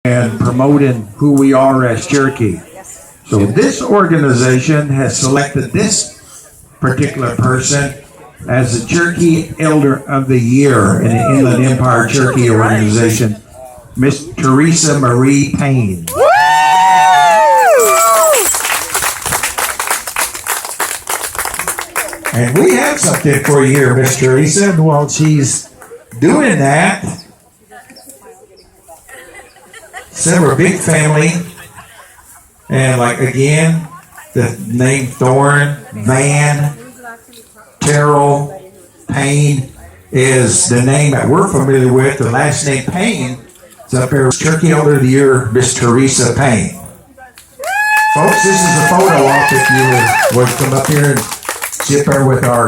and promoting who we are as Cherokee. So this organization has selected this particular person as the Cherokee Elder of the Year in the Inland Empire Cherokee Organization, Miss Teresa Marie Payne. And we have something for you here, Miss Teresa. While she's doing that, so we're a big family, and like again, the name Thorne, Van, Terrell, Payne is the name that we're familiar with. The last name Payne is up there. Cherokee Elder of the Year, Miss Teresa Payne. Folks, this is a photo op if you would come up here and sit there with our